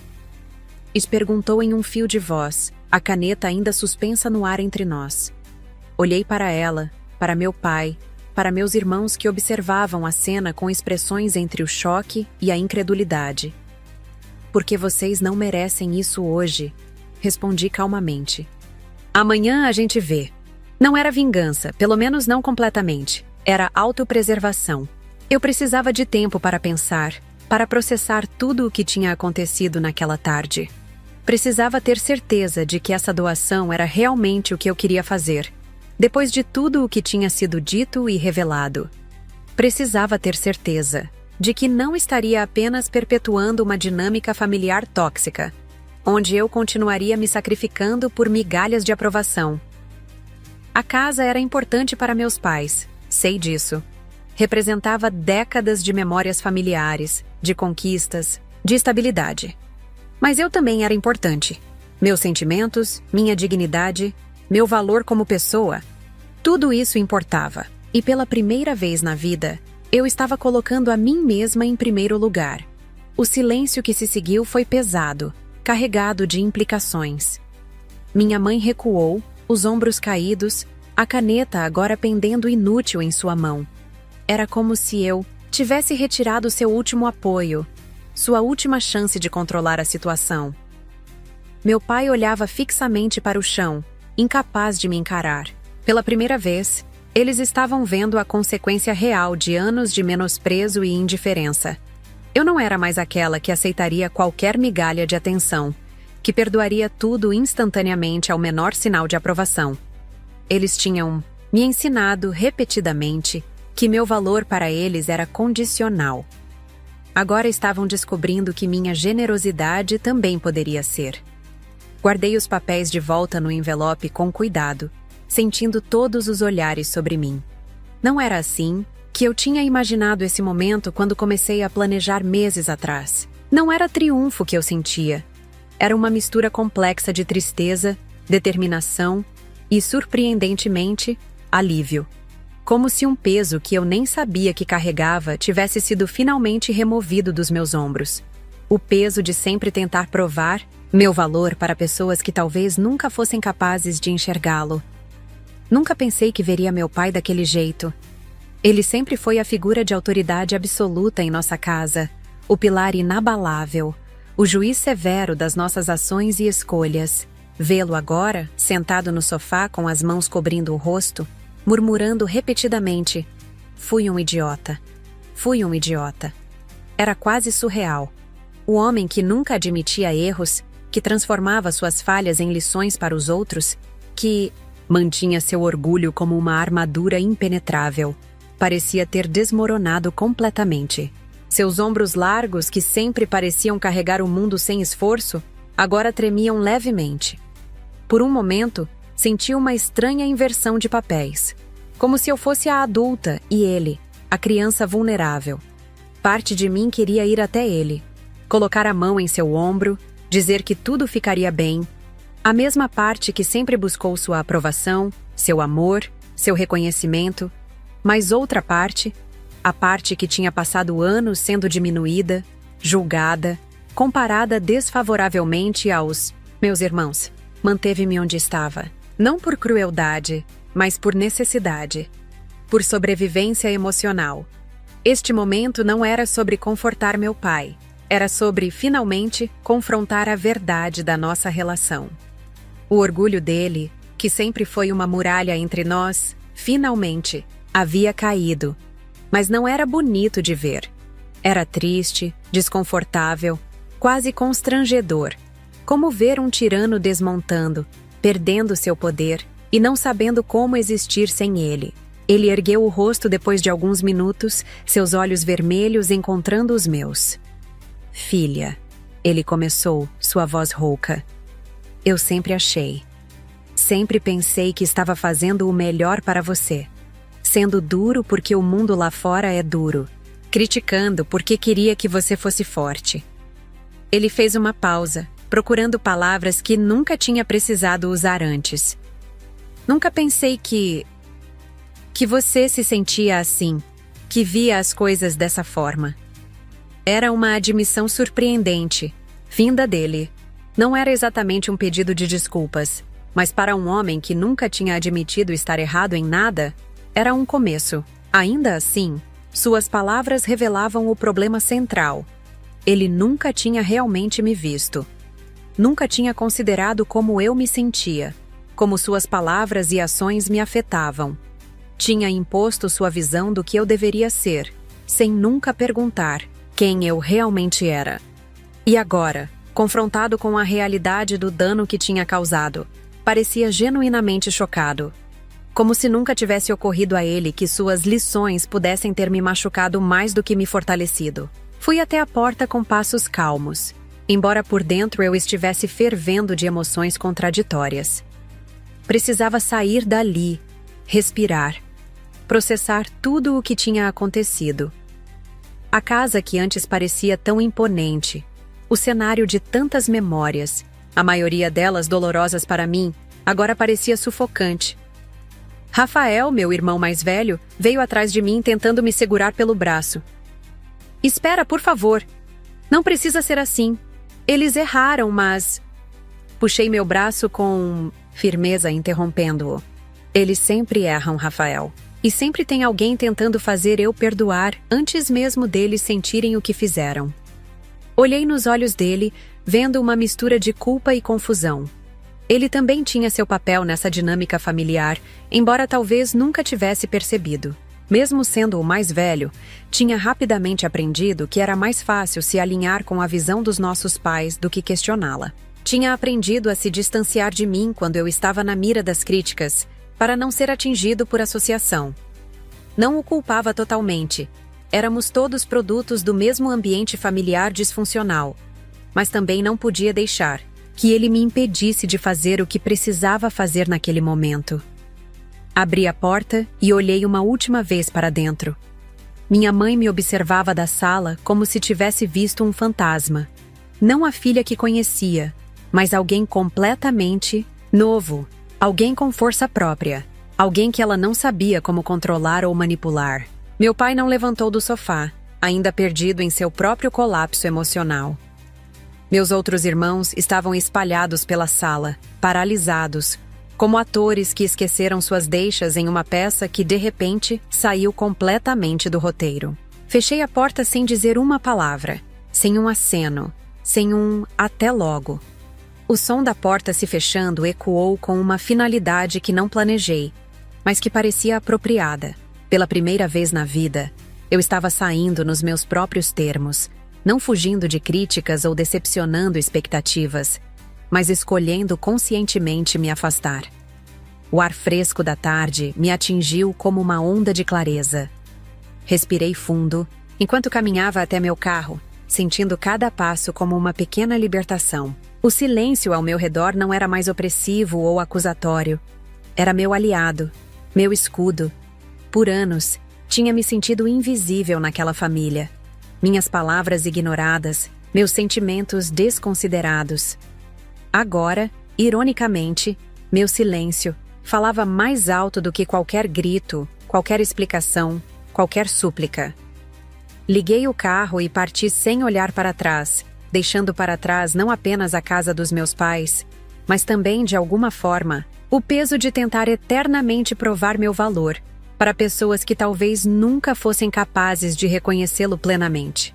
Perguntou em um fio de voz, a caneta ainda suspensa no ar entre nós. Olhei para ela, para meu pai, para meus irmãos que observavam a cena com expressões entre o choque e a incredulidade. "Porque vocês não merecem isso hoje", respondi calmamente. "Amanhã a gente vê." Não era vingança, pelo menos não completamente. Era autopreservação. Eu precisava de tempo para pensar, para processar tudo o que tinha acontecido naquela tarde. Precisava ter certeza de que essa doação era realmente o que eu queria fazer, depois de tudo o que tinha sido dito e revelado. Precisava ter certeza de que não estaria apenas perpetuando uma dinâmica familiar tóxica, onde eu continuaria me sacrificando por migalhas de aprovação. A casa era importante para meus pais, sei disso. Representava décadas de memórias familiares, de conquistas, de estabilidade. Mas eu também era importante. Meus sentimentos, minha dignidade, meu valor como pessoa, tudo isso importava. E pela primeira vez na vida, eu estava colocando a mim mesma em primeiro lugar. O silêncio que se seguiu foi pesado, carregado de implicações. Minha mãe recuou, os ombros caídos, a caneta agora pendendo inútil em sua mão. Era como se eu tivesse retirado seu último apoio, sua última chance de controlar a situação. Meu pai olhava fixamente para o chão, incapaz de me encarar. Pela primeira vez, eles estavam vendo a consequência real de anos de menosprezo e indiferença. Eu não era mais aquela que aceitaria qualquer migalha de atenção, que perdoaria tudo instantaneamente ao menor sinal de aprovação. Eles tinham me ensinado repetidamente que meu valor para eles era condicional. Agora estavam descobrindo que minha generosidade também poderia ser. Guardei os papéis de volta no envelope com cuidado, sentindo todos os olhares sobre mim. Não era assim que eu tinha imaginado esse momento quando comecei a planejar meses atrás. Não era triunfo que eu sentia. era uma mistura complexa de tristeza, determinação e, surpreendentemente, alívio. Como se um peso que eu nem sabia que carregava tivesse sido finalmente removido dos meus ombros. O peso de sempre tentar provar meu valor para pessoas que talvez nunca fossem capazes de enxergá-lo. Nunca pensei que veria meu pai daquele jeito. Ele sempre foi a figura de autoridade absoluta em nossa casa, o pilar inabalável, o juiz severo das nossas ações e escolhas. Vê-lo agora, sentado no sofá com as mãos cobrindo o rosto, murmurando repetidamente: "Fui um idiota. Fui um idiota." Era quase surreal. O homem que nunca admitia erros, que transformava suas falhas em lições para os outros, que mantinha seu orgulho como uma armadura impenetrável, parecia ter desmoronado completamente. Seus ombros largos, que sempre pareciam carregar o mundo sem esforço, agora tremiam levemente. Por um momento, senti uma estranha inversão de papéis, como se eu fosse a adulta e ele, a criança vulnerável. Parte de mim queria ir até ele, colocar a mão em seu ombro, dizer que tudo ficaria bem. A mesma parte que sempre buscou sua aprovação, seu amor, seu reconhecimento, mas outra parte, a parte que tinha passado anos sendo diminuída, julgada, comparada desfavoravelmente aos meus irmãos, manteve-me onde estava. Não por crueldade, mas por necessidade. Por sobrevivência emocional. Este momento não era sobre confortar meu pai. Era sobre, finalmente, confrontar a verdade da nossa relação. O orgulho dele, que sempre foi uma muralha entre nós, finalmente, havia caído. Mas não era bonito de ver. Era triste, desconfortável, quase constrangedor. Como ver um tirano desmontando, perdendo seu poder e não sabendo como existir sem ele. Ele ergueu o rosto depois de alguns minutos, seus olhos vermelhos encontrando os meus. "Filha", ele começou, sua voz rouca. "Eu sempre achei. Sempre pensei que estava fazendo o melhor para você. Sendo duro porque o mundo lá fora é duro. Criticando porque queria que você fosse forte." Ele fez uma pausa, procurando palavras que nunca tinha precisado usar antes. "Nunca pensei que você se sentia assim, que via as coisas dessa forma." Era uma admissão surpreendente, vinda dele. Não era exatamente um pedido de desculpas, mas para um homem que nunca tinha admitido estar errado em nada, era um começo. Ainda assim, suas palavras revelavam o problema central. Ele nunca tinha realmente me visto. Nunca tinha considerado como eu me sentia, como suas palavras e ações me afetavam. Tinha imposto sua visão do que eu deveria ser, sem nunca perguntar quem eu realmente era. E agora, confrontado com a realidade do dano que tinha causado, parecia genuinamente chocado. Como se nunca tivesse ocorrido a ele que suas lições pudessem ter me machucado mais do que me fortalecido. Fui até a porta com passos calmos, embora por dentro eu estivesse fervendo de emoções contraditórias. Precisava sair dali, respirar, processar tudo o que tinha acontecido. A casa que antes parecia tão imponente, o cenário de tantas memórias, a maioria delas dolorosas para mim, agora parecia sufocante. Rafael, meu irmão mais velho, veio atrás de mim tentando me segurar pelo braço. "Espera, por favor. Não precisa ser assim. Eles erraram, mas..." Puxei meu braço com firmeza, interrompendo-o. "Eles sempre erram, Rafael. E sempre tem alguém tentando fazer eu perdoar antes mesmo deles sentirem o que fizeram." Olhei nos olhos dele, vendo uma mistura de culpa e confusão. Ele também tinha seu papel nessa dinâmica familiar, embora talvez nunca tivesse percebido. Mesmo sendo o mais velho, tinha rapidamente aprendido que era mais fácil se alinhar com a visão dos nossos pais do que questioná-la. Tinha aprendido a se distanciar de mim quando eu estava na mira das críticas, para não ser atingido por associação. Não o culpava totalmente. Éramos todos produtos do mesmo ambiente familiar disfuncional, mas também não podia deixar que ele me impedisse de fazer o que precisava fazer naquele momento. Abri a porta e olhei uma última vez para dentro. Minha mãe me observava da sala como se tivesse visto um fantasma. Não a filha que conhecia, mas alguém completamente novo, alguém com força própria, alguém que ela não sabia como controlar ou manipular. Meu pai não levantou do sofá, ainda perdido em seu próprio colapso emocional. Meus outros irmãos estavam espalhados pela sala, paralisados, como atores que esqueceram suas deixas em uma peça que, de repente, saiu completamente do roteiro. Fechei a porta sem dizer uma palavra, sem um aceno, sem um até logo. O som da porta se fechando ecoou com uma finalidade que não planejei, mas que parecia apropriada. Pela primeira vez na vida, eu estava saindo nos meus próprios termos, não fugindo de críticas ou decepcionando expectativas, mas escolhendo conscientemente me afastar. O ar fresco da tarde me atingiu como uma onda de clareza. Respirei fundo, enquanto caminhava até meu carro, sentindo cada passo como uma pequena libertação. O silêncio ao meu redor não era mais opressivo ou acusatório. Era meu aliado, meu escudo. Por anos, tinha me sentido invisível naquela família. Minhas palavras ignoradas, meus sentimentos desconsiderados. Agora, ironicamente, meu silêncio falava mais alto do que qualquer grito, qualquer explicação, qualquer súplica. Liguei o carro e parti sem olhar para trás, deixando para trás não apenas a casa dos meus pais, mas também, de alguma forma, o peso de tentar eternamente provar meu valor para pessoas que talvez nunca fossem capazes de reconhecê-lo plenamente.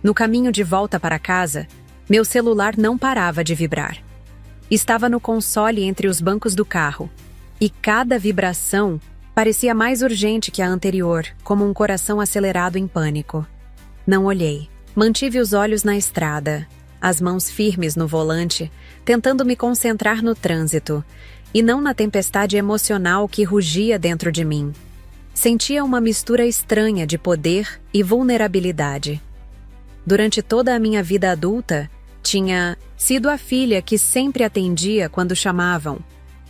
No caminho de volta para casa, meu celular não parava de vibrar. Estava no console entre os bancos do carro, e cada vibração parecia mais urgente que a anterior, como um coração acelerado em pânico. Não olhei. Mantive os olhos na estrada, as mãos firmes no volante, tentando me concentrar no trânsito, e não na tempestade emocional que rugia dentro de mim. Sentia uma mistura estranha de poder e vulnerabilidade. Durante toda a minha vida adulta, tinha sido a filha que sempre atendia quando chamavam,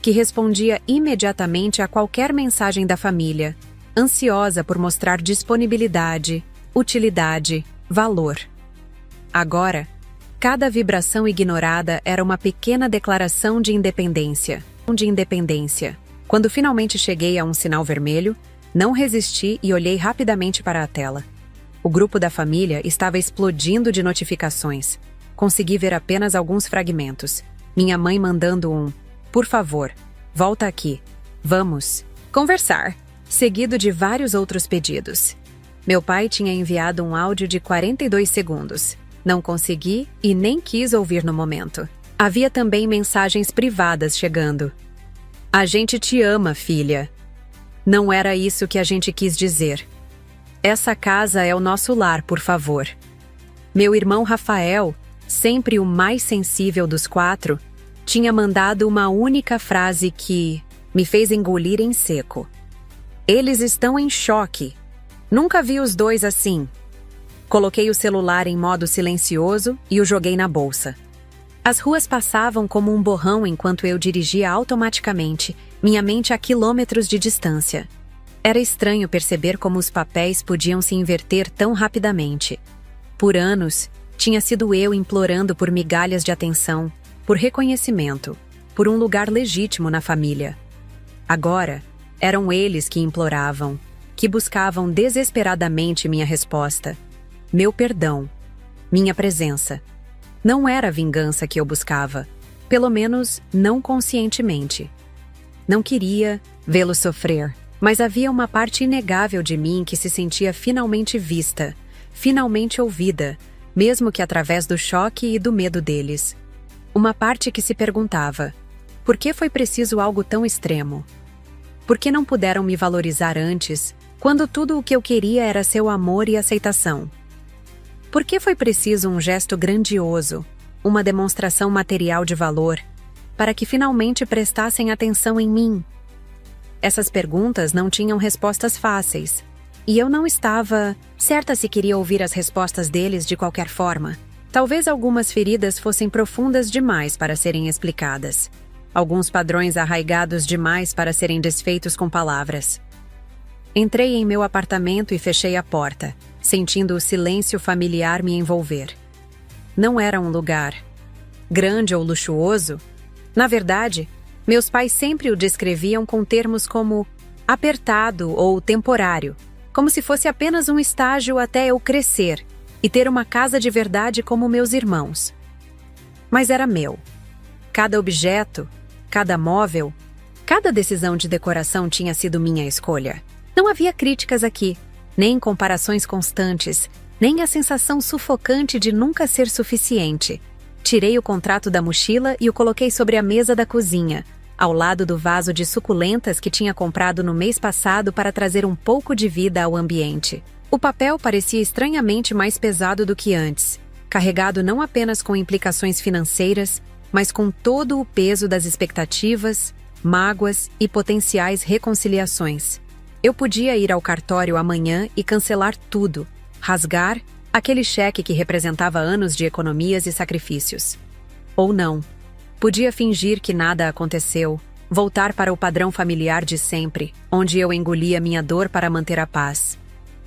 que respondia imediatamente a qualquer mensagem da família, ansiosa por mostrar disponibilidade, utilidade, valor. Agora, cada vibração ignorada era uma pequena declaração de independência. Quando finalmente cheguei a um sinal vermelho, não resisti e olhei rapidamente para a tela. O grupo da família estava explodindo de notificações. Consegui ver apenas alguns fragmentos. Minha mãe mandando um: "Por favor, volta aqui. Vamos conversar", seguido de vários outros pedidos. Meu pai tinha enviado um áudio de 42 segundos. Não consegui e nem quis ouvir no momento. Havia também mensagens privadas chegando. "A gente te ama, filha." Não era isso que a gente quis dizer. "Essa casa é o nosso lar, por favor." Meu irmão Rafael, sempre o mais sensível dos 4, tinha mandado uma única frase que me fez engolir em seco. "Eles estão em choque. Nunca vi os dois assim." Coloquei o celular em modo silencioso e o joguei na bolsa. As ruas passavam como um borrão enquanto eu dirigia automaticamente, minha mente a quilômetros de distância. Era estranho perceber como os papéis podiam se inverter tão rapidamente. Por anos, tinha sido eu implorando por migalhas de atenção, por reconhecimento, por um lugar legítimo na família. Agora, eram eles que imploravam, que buscavam desesperadamente minha resposta, meu perdão, minha presença. Não era a vingança que eu buscava, pelo menos não conscientemente. Não queria vê-lo sofrer, mas havia uma parte inegável de mim que se sentia finalmente vista, finalmente ouvida, mesmo que através do choque e do medo deles. Uma parte que se perguntava: por que foi preciso algo tão extremo? Por que não puderam me valorizar antes, quando tudo o que eu queria era seu amor e aceitação? Por que foi preciso um gesto grandioso, uma demonstração material de valor, para que finalmente prestassem atenção em mim? Essas perguntas não tinham respostas fáceis, e eu não estava certa se queria ouvir as respostas deles de qualquer forma. Talvez algumas feridas fossem profundas demais para serem explicadas, alguns padrões arraigados demais para serem desfeitos com palavras. Entrei em meu apartamento e fechei a porta, sentindo o silêncio familiar me envolver. Não era um lugar. grande ou luxuoso. Na verdade, meus pais sempre o descreviam com termos como apertado ou temporário, como se fosse apenas um estágio até eu crescer e ter uma casa de verdade como meus irmãos. Mas era meu. Cada objeto, cada móvel, cada decisão de decoração tinha sido minha escolha. Não havia críticas aqui, nem comparações constantes, nem a sensação sufocante de nunca ser suficiente. Tirei o contrato da mochila e o coloquei sobre a mesa da cozinha, ao lado do vaso de suculentas que tinha comprado no mês passado para trazer um pouco de vida ao ambiente. O papel parecia estranhamente mais pesado do que antes, carregado não apenas com implicações financeiras, mas com todo o peso das expectativas, mágoas e potenciais reconciliações. Eu podia ir ao cartório amanhã e cancelar tudo, rasgar aquele cheque que representava anos de economias e sacrifícios. Ou não. Podia fingir que nada aconteceu, voltar para o padrão familiar de sempre, onde eu engolia minha dor para manter a paz.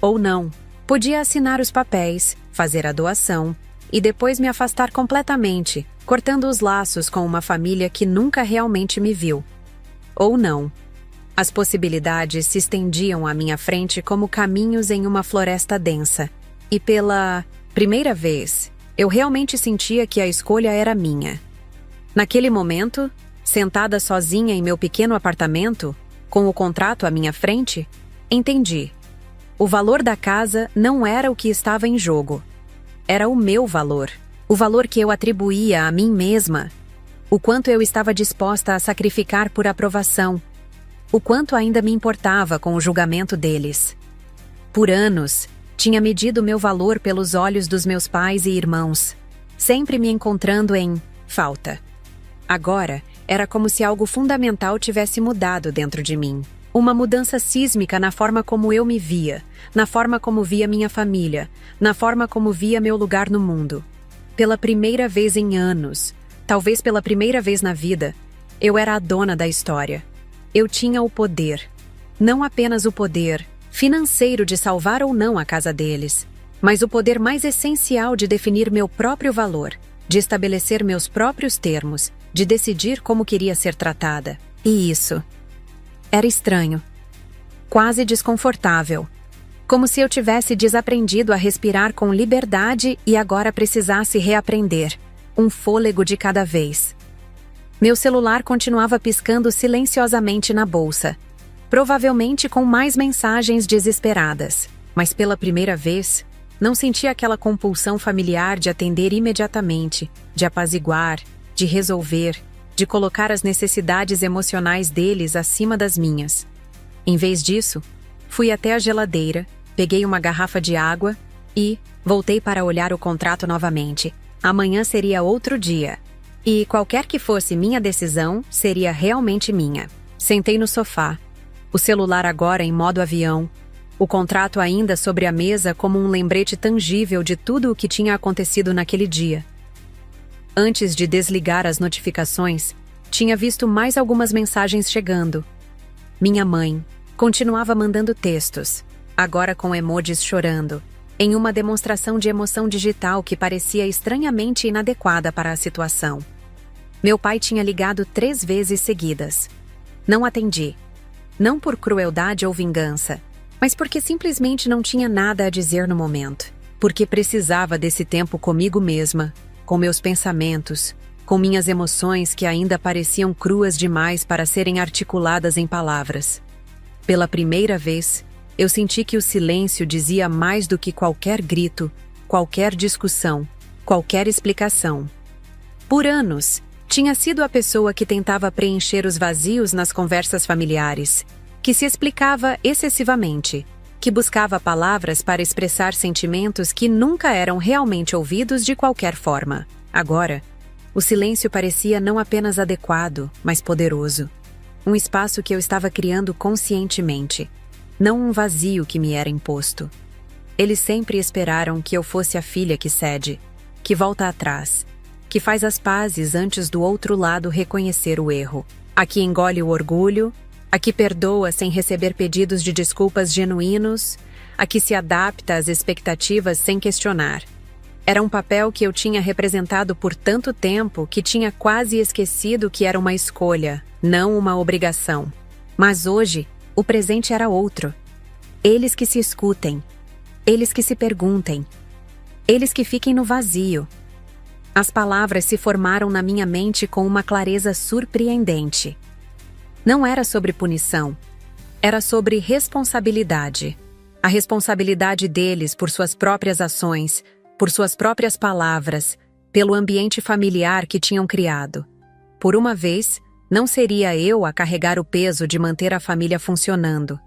Ou não. Podia assinar os papéis, fazer a doação e depois me afastar completamente, cortando os laços com uma família que nunca realmente me viu. Ou não. As possibilidades se estendiam à minha frente como caminhos em uma floresta densa. E pela primeira vez, eu realmente sentia que a escolha era minha. Naquele momento, sentada sozinha em meu pequeno apartamento, com o contrato à minha frente, entendi. O valor da casa não era o que estava em jogo. Era o meu valor. O valor que eu atribuía a mim mesma. O quanto eu estava disposta a sacrificar por aprovação. O quanto ainda me importava com o julgamento deles. Por anos, tinha medido meu valor pelos olhos dos meus pais e irmãos, sempre me encontrando em falta. Agora, era como se algo fundamental tivesse mudado dentro de mim. Uma mudança sísmica na forma como eu me via, na forma como via minha família, na forma como via meu lugar no mundo. Pela primeira vez em anos, talvez pela primeira vez na vida, eu era a dona da história. Eu tinha o poder. Não apenas o poder financeiro de salvar ou não a casa deles, mas o poder mais essencial de definir meu próprio valor, de estabelecer meus próprios termos, de decidir como queria ser tratada. E isso era estranho, quase desconfortável, como se eu tivesse desaprendido a respirar com liberdade e agora precisasse reaprender, um fôlego de cada vez. Meu celular continuava piscando silenciosamente na bolsa, provavelmente com mais mensagens desesperadas, mas pela primeira vez, não senti aquela compulsão familiar de atender imediatamente, de apaziguar, de resolver, de colocar as necessidades emocionais deles acima das minhas. Em vez disso, fui até a geladeira, peguei uma garrafa de água e voltei para olhar o contrato novamente. Amanhã seria outro dia. E qualquer que fosse minha decisão, seria realmente minha. Sentei no sofá, o celular agora em modo avião, o contrato ainda sobre a mesa como um lembrete tangível de tudo o que tinha acontecido naquele dia. Antes de desligar as notificações, tinha visto mais algumas mensagens chegando. Minha mãe continuava mandando textos, agora com emojis chorando, em uma demonstração de emoção digital que parecia estranhamente inadequada para a situação. Meu pai tinha ligado 3 vezes seguidas. Não atendi. Não por crueldade ou vingança, mas porque simplesmente não tinha nada a dizer no momento. Porque precisava desse tempo comigo mesma, com meus pensamentos, com minhas emoções que ainda pareciam cruas demais para serem articuladas em palavras. Pela primeira vez, eu senti que o silêncio dizia mais do que qualquer grito, qualquer discussão, qualquer explicação. Por anos, tinha sido a pessoa que tentava preencher os vazios nas conversas familiares, que se explicava excessivamente, que buscava palavras para expressar sentimentos que nunca eram realmente ouvidos de qualquer forma. Agora, o silêncio parecia não apenas adequado, mas poderoso. Um espaço que eu estava criando conscientemente, não um vazio que me era imposto. Eles sempre esperaram que eu fosse a filha que cede, que volta atrás, que faz as pazes antes do outro lado reconhecer o erro. A que engole o orgulho, a que perdoa sem receber pedidos de desculpas genuínos, a que se adapta às expectativas sem questionar. Era um papel que eu tinha representado por tanto tempo que tinha quase esquecido que era uma escolha, não uma obrigação. Mas hoje, o presente era outro. Eles que se escutem. Eles que se perguntem. Eles que fiquem no vazio. As palavras se formaram na minha mente com uma clareza surpreendente. Não era sobre punição. Era sobre responsabilidade. A responsabilidade deles por suas próprias ações, por suas próprias palavras, pelo ambiente familiar que tinham criado. Por uma vez, não seria eu a carregar o peso de manter a família funcionando,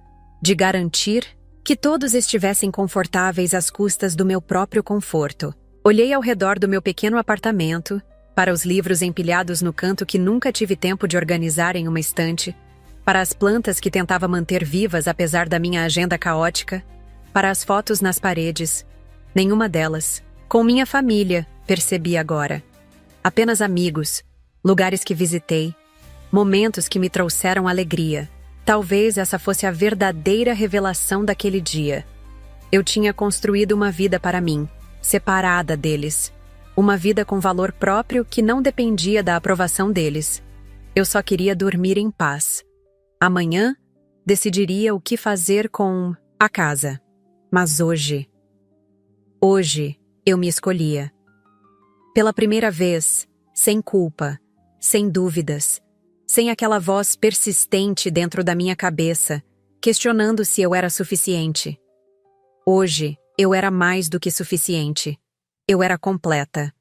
de garantir que todos estivessem confortáveis às custas do meu próprio conforto. Olhei ao redor do meu pequeno apartamento, para os livros empilhados no canto que nunca tive tempo de organizar em uma estante, para as plantas que tentava manter vivas apesar da minha agenda caótica, para as fotos nas paredes. Nenhuma delas, com minha família, percebi agora. Apenas amigos, lugares que visitei, momentos que me trouxeram alegria. Talvez essa fosse a verdadeira revelação daquele dia. Eu tinha construído uma vida para mim, separada deles. Uma vida com valor próprio que não dependia da aprovação deles. Eu só queria dormir em paz. Amanhã, decidiria o que fazer com a casa. Mas hoje, eu me escolhia. Pela primeira vez, sem culpa, sem dúvidas, sem aquela voz persistente dentro da minha cabeça, questionando se eu era suficiente. Hoje, eu era mais do que suficiente. Eu era completa.